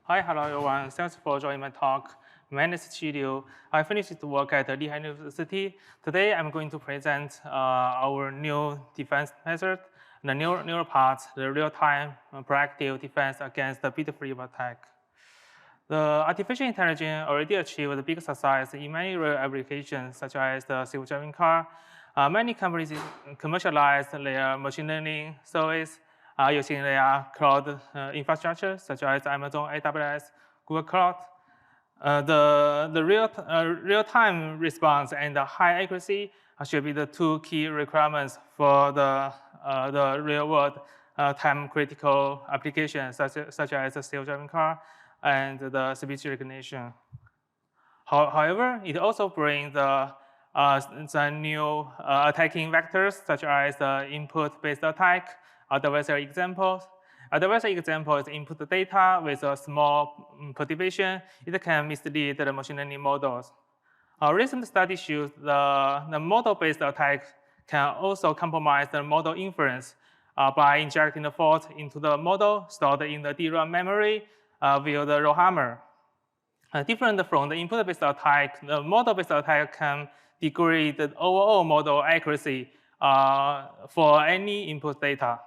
Hi, hello everyone. Thanks for joining my talk. My name is Chilio. I finished work at Lehigh University. Today, I'm going to present our new defense method, the NeuroPots, the real-time proactive defense against the bit-free attack. The artificial intelligence already achieved big success in many real applications, such as the self-driving car. Many companies commercialize their machine learning service using their cloud infrastructure, such as Amazon AWS, Google Cloud. The real-time response and the high accuracy should be the two key requirements for the real-world time-critical applications, such as the self-driving car and the speech recognition. However, it also brings the new attacking vectors, such as the input-based attack, adversary examples. Adversary example is input data with a small perturbation. It can mislead the machine learning models. A recent study shows the model-based attack can also compromise the model inference by injecting the fault into the model stored in the DRAM memory via the rowhammer. Different from the input-based attack, the model-based attack can degrade the overall model accuracy for any input data.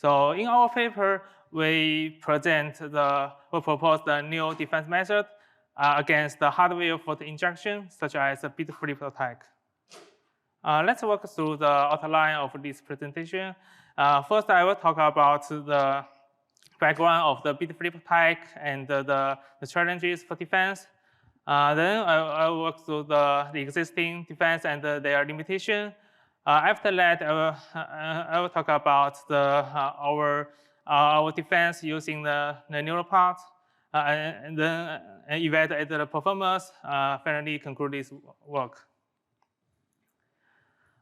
So in our paper, we propose the new defense method against the hardware fault injection, such as a bit flip attack. Let's walk through the outline of this presentation. First, I will talk about the background of the bit flip attack and the challenges for defense. Then I will walk through the existing defense and their limitation. After that, I will talk about our defense using the NeuroPots, and then evaluate the performance. Finally, conclude this work.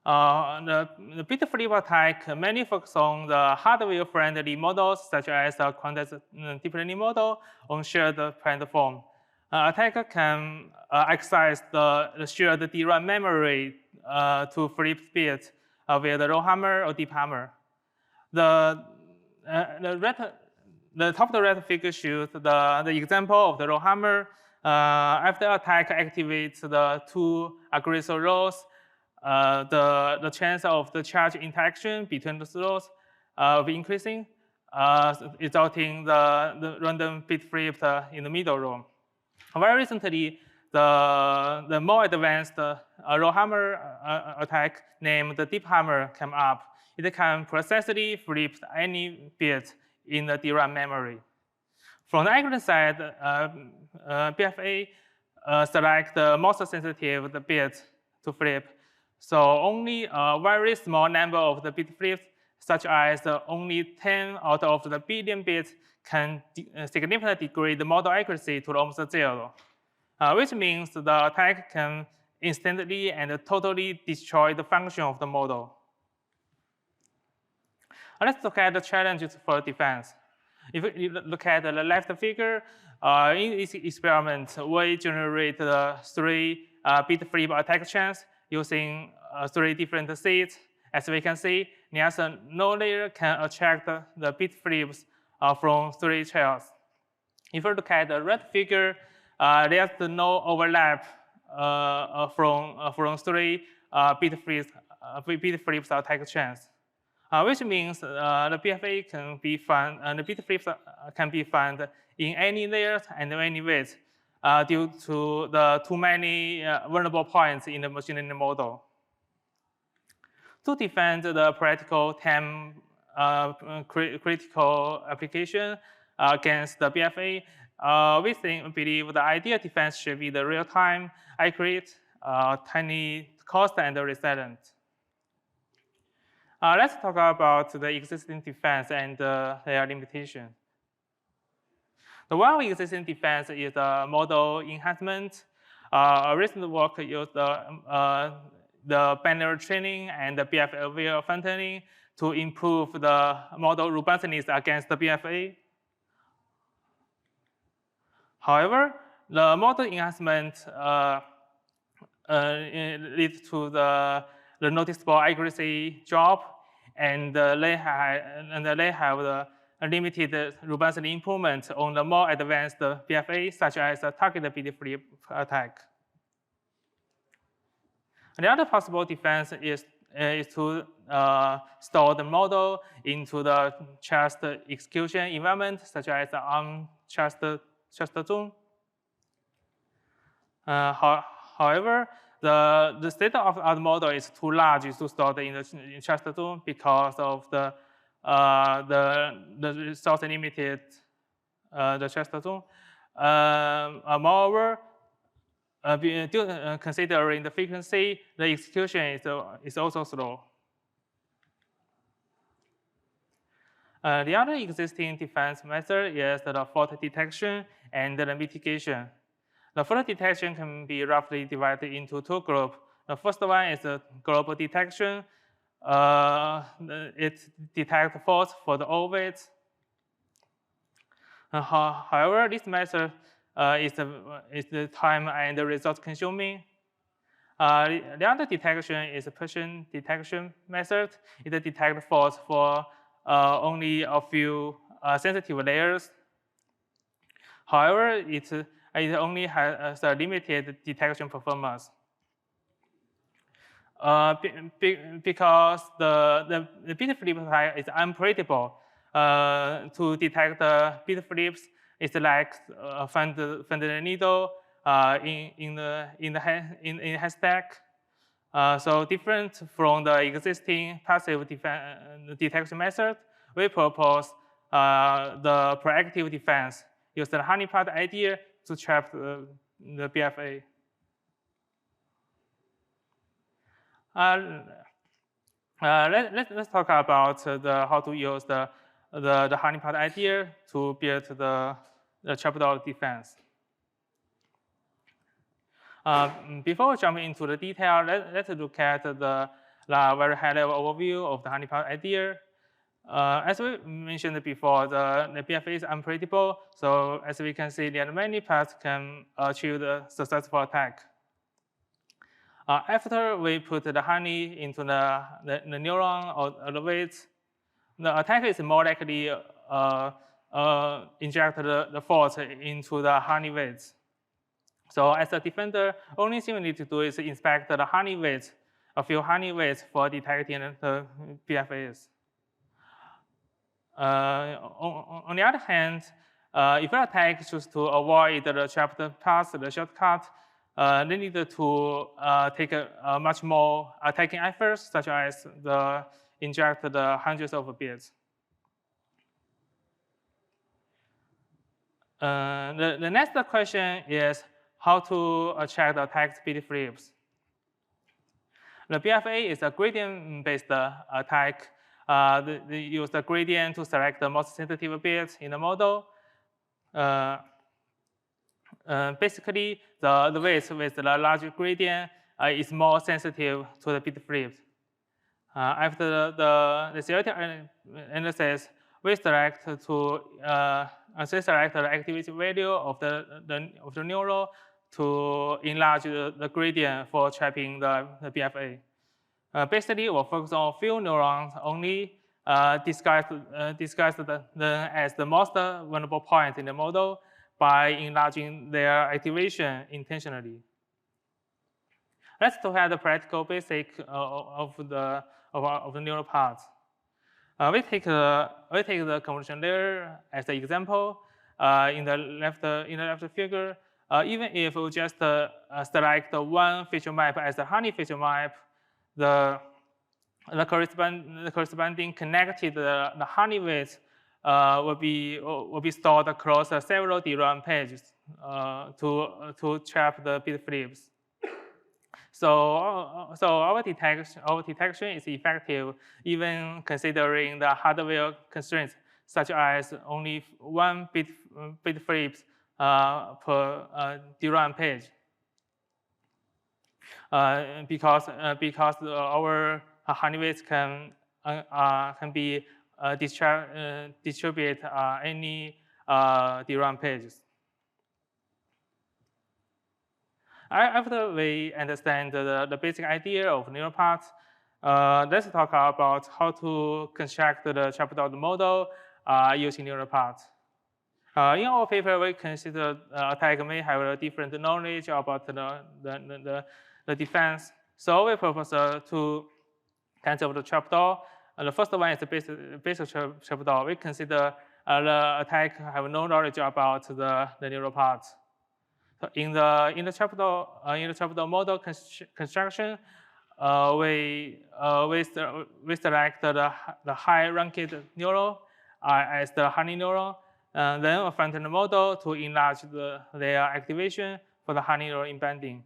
The bit flip attack mainly focus on the hardware-friendly models, such as the quantized deep learning model on shared platform. Attacker can access the shared DRAM memory to flip bits via the rowhammer or deep hammer. The top right figure shows the example of the rowhammer. After attack activates the two aggressor rows, the chance of the charge interaction between the rows will be increasing, resulting the random bit flip in the middle row. Very recently, the more advanced rowhammer attack named the deep hammer came up. It can precisely flip any bit in the DRAM memory. From the accurate side, BFA select the most sensitive bit to flip. So only a very small number of the bit flips, such as only 10 out of the billion bits, can significantly degrade the model accuracy to almost zero, which means the attack can instantly and totally destroy the function of the model. Let's look at the challenges for defense. If you look at the left figure, in this experiment, we generate the three bit flip attack chains using three different seeds. As we can see, there's no layer can attract the bit flips from three trails. If you look at the right figure, there's no overlap from three bit flips attack chains, which means the BFA can be found, and the bit flips can be found in any layers and any weights due to the too many vulnerable points in the machine learning model. To defend the practical time critical application against the BFA, we believe the ideal defense should be the real-time, accurate, tiny cost, and resilient. Let's talk about the existing defense and their limitation. The one existing defense is the model enhancement. Recent work used the binary training and the BFA fine-tuning to improve the model robustness against the BFA. However, the model enhancement leads to the noticeable accuracy drop, and they have limited robustly improvement on the more advanced BFA, such as a targeted bit flip attack. The other possible defense is to store the model into the trust execution environment, such as the trust zone. However, the state-of-the-art model is too large to store in the trust zone because of the resource limited the trust zone. Moreover, considering the frequency, the execution is also slow. The other existing defense method is the fault detection and the mitigation. The fault detection can be roughly divided into two groups. The first one is the global detection. It detects faults for the all weights. However, this method is the time and the resource consuming. The other detection is a Persian detection method. It detects faults for only a few sensitive layers. However, it only has a limited detection performance. Because the bit flip attack is unpredictable. To detect the bit flips, it's like find the needle in a haystack. So different from the existing passive detection method, we propose the proactive defense. Use the honeypot idea to trap the BFA. Let's talk about how to use the honeypot idea to build the trapdoor defense. Before jumping into the detail, let's look at the very high-level overview of the honeypot idea. As we mentioned before, the BFA is unpredictable. So as we can see, there are many paths can achieve the successful attack. After we put the honey into the neuron or the weights, the attacker is more likely inject the fault into the honey weights. So as a defender, only thing we need to do is inspect the honey weights, a few honey weights for detecting the BFAs. On the other hand, if an attacker chooses to avoid the trapped path, the shortcut, they need to take a much more attacking efforts, such as inject the hundreds of bits. The next question is how to check the attack's bit flips. The BFA is a gradient-based attack. They use the gradient to select the most sensitive bits in the model. Basically, the weights with the larger gradient is more sensitive to the bit flips. After the theoretical analysis, we select the activity value of the neuron to enlarge the gradient for trapping the BFA. Basically, we'll focus on a few neurons only, disguised as the most vulnerable point in the model by enlarging their activation intentionally. Let's look at the practical basic of the NeuroPots. We take the convolution layer as an example. In the left figure, even if we just select one feature map as a honey feature map, the corresponding connected the honey weights will be stored across several DRAM pages to trap the bit flips. So our detection is effective even considering the hardware constraints, such as only one bit flips per DRAM page. Because our honey weights can be distribute any DRAM pages. After we understand the basic idea of NeuroPots, let's talk about how to construct the trapdoor model using NeuroPots. In our paper, we consider attacker may have a different knowledge about the defense. So we propose two kinds of the trapdoor. The first one is the basic trapdoor. We consider the attacker have no knowledge about the NeuroPots. So in the trapdoor model construction, we select the high-ranked neuron as the honey neuron, and then a front-end model to enlarge their activation for the honey neuron embedding.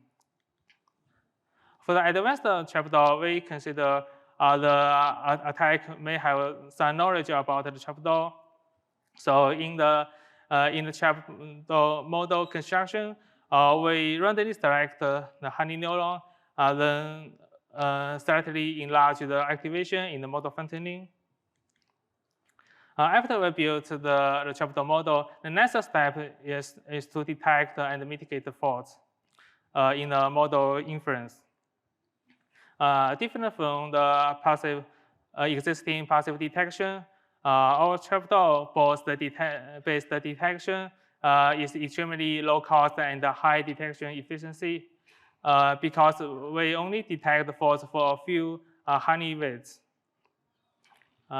For the advanced trapdoor, we consider the attack may have some knowledge about the trapdoor. So in the trapdoor model construction, we randomly select the honey neuron, then slightly enlarge the activation in the model front-ending. After we build the trapdoor model, the next step is to detect and mitigate the faults in the model inference. Different from the existing passive detection, our trapdoor-based detection is extremely low cost and high detection efficiency because we only detect the faults for a few honey weights.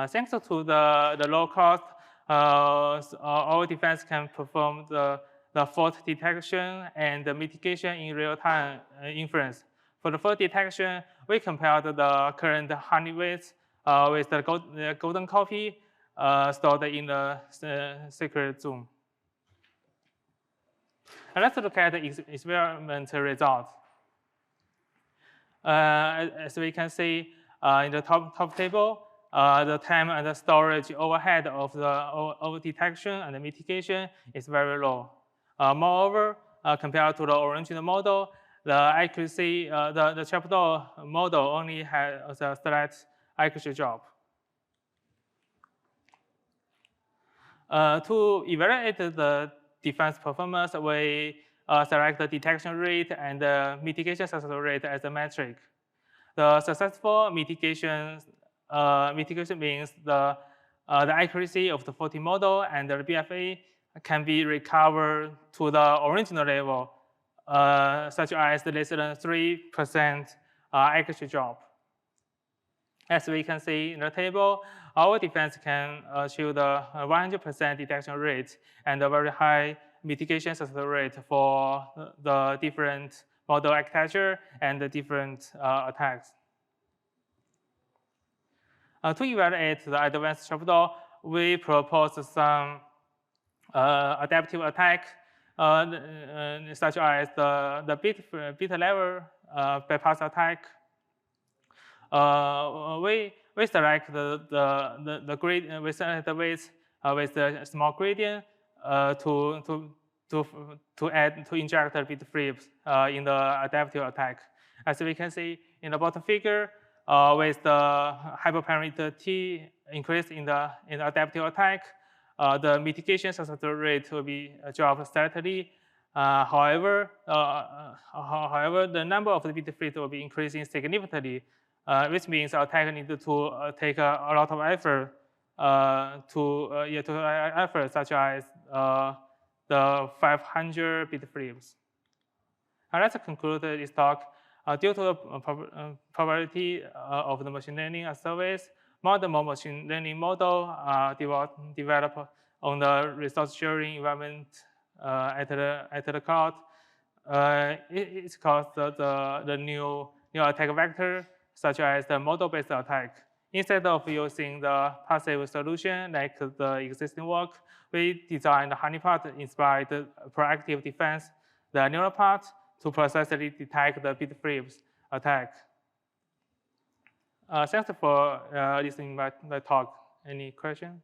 Thanks to the low cost, our defense can perform the fault detection and the mitigation in real-time inference. For the fault detection, we compared the current honey weights with the golden copy stored in the secret zone. And let's look at the experiment results. As we can see in the top table, the time and the storage overhead of the detection and the mitigation is very low. Moreover, compared to the original model, the accuracy, the trapdoor model only has a slight accuracy drop. To evaluate the defense performance, we select the detection rate and the mitigation success rate as a metric. The successful mitigation means the accuracy of the faulty model and the BFA can be recovered to the original level, such as less than 3% accuracy drop. As we can see in the table, our defense can achieve the 100% detection rate and a very high mitigation success rate for the different model architecture and the different attacks. To evaluate the advanced trapdoor, we propose some adaptive attack, such as the bit level bypass attack. We select the gradient. We select the weights with the small gradient to inject the bit flips in the adaptive attack. As we can see in the bottom figure, with the hyperparameter T increase in the adaptive attack, the mitigation success rate will be dropped slightly. However, the number of the bit flips will be increasing significantly, which means our attacker needs to take a lot of effort such as the 500 bit flips. Let's conclude this talk. Due to the probability of the machine learning as service, more and more machine learning model developed on the resource sharing environment at the cloud. It's called the new attack vector, such as the model-based attack. Instead of using the passive solution like the existing work, we designed the honeypot-inspired proactive defense, the NeuroPot, to precisely detect the bit flips attack. Thanks for listening to my talk. Any questions?